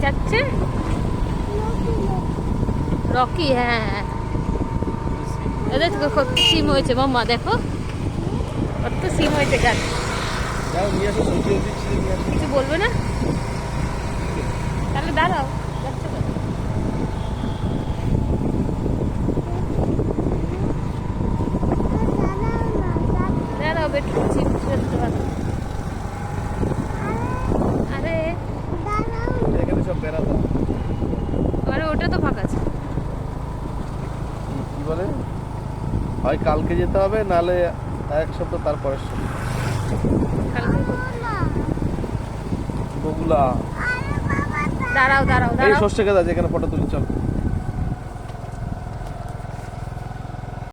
যাচ্ছে? রকি, হ্যাঁ হ্যাঁ। এদের কত সিম হয়েছে মাম্মা, দেখো কত সিম হয়েছে গাছ। কিছু বলবে না? তাহলে দাঁড়াও, যাচ্ছে তো। দাঁড়াও, বেটু সিম ফেলতে পারো। আরে এখানে সব বেড়াতে আরে ওটা তো ফাঁকা আছে। কি বলে, হয় কালকে যেতে হবে নালে এক সপ্তাহ তারপরের সপ্তাহ। কালকে বগুলা দাঁড়াও দাঁড়াও এই দাঁড়াও। ষষ্ঠী গাছ আছে, এখানে ফটো তুলি চল।